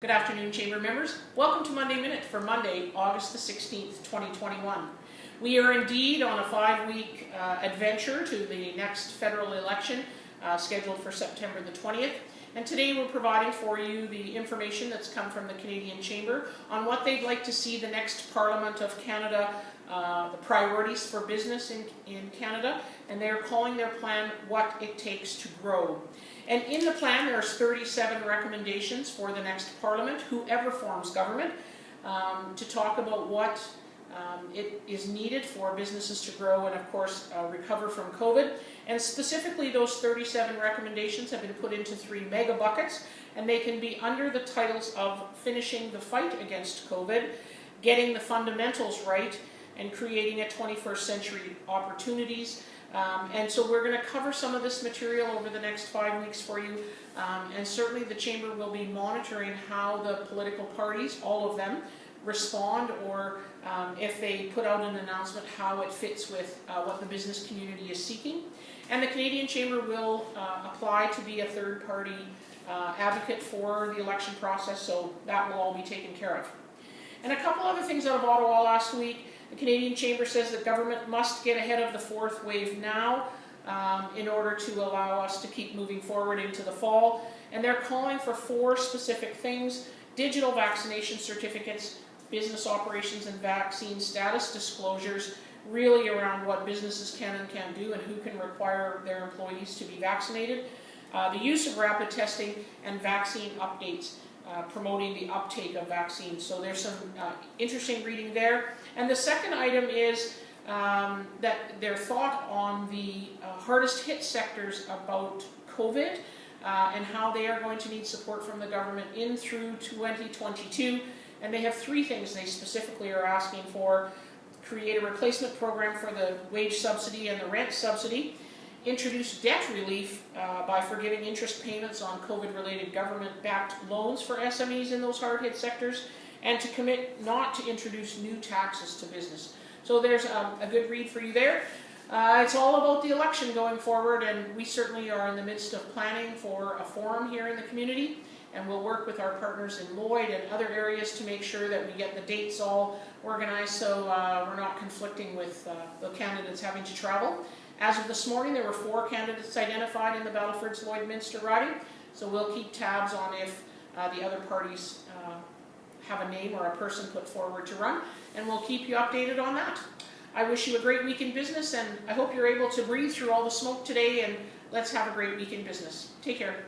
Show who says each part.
Speaker 1: Good afternoon, Chamber members. Welcome to Monday Minute for Monday, August the 16th, 2021. We are indeed on a 5-week adventure to the next federal election scheduled for September the 20th. And today we're providing for you the information that's come from the Canadian Chamber on what they'd like to see the next Parliament of Canada, the priorities for business in Canada, and they're calling their plan What It Takes to Grow. And in the plan there's 37 recommendations for the next Parliament, whoever forms government, to talk about what it is needed for businesses to grow and, of course, recover from COVID. And specifically, those 37 recommendations have been put into 3 mega buckets, and they can be under the titles of finishing the fight against COVID, getting the fundamentals right, and creating a 21st century opportunities. And so we're going to cover some of this material over the next 5 weeks for you, and certainly the Chamber will be monitoring how the political parties, all of them, respond, or if they put out an announcement, how it fits with what the business community is seeking. And the Canadian Chamber will apply to be a third-party advocate for the election process, so that will all be taken care of. And a couple other things out of Ottawa last week. The Canadian Chamber says that government must get ahead of the 4th wave now in order to allow us to keep moving forward into the fall. And they're calling for 4 specific things: digital vaccination certificates, business operations and vaccine status disclosures, really around what businesses can and can't do and who can require their employees to be vaccinated, the use of rapid testing, and vaccine updates, promoting the uptake of vaccines. So there's some interesting reading there. And the second item is that their thought on the hardest hit sectors about COVID and how they are going to need support from the government in through 2022. And they have 3 things they specifically are asking for: create a replacement program for the wage subsidy and the rent subsidy, introduce debt relief by forgiving interest payments on COVID-related government-backed loans for SMEs in those hard-hit sectors, and to commit not to introduce new taxes to business. So there's a good read for you there. It's all about the election going forward, and we certainly are in the midst of planning for a forum here in the community, and we'll work with our partners in Lloyd and other areas to make sure that we get the dates all organized so we're not conflicting with the candidates having to travel. As of this morning, there were 4 candidates identified in the Battlefords Lloydminster riding, so we'll keep tabs on if the other parties have a name or a person put forward to run, and we'll keep you updated on that. I wish you a great week in business, and I hope you're able to breathe through all the smoke today, and let's have a great week in business. Take care.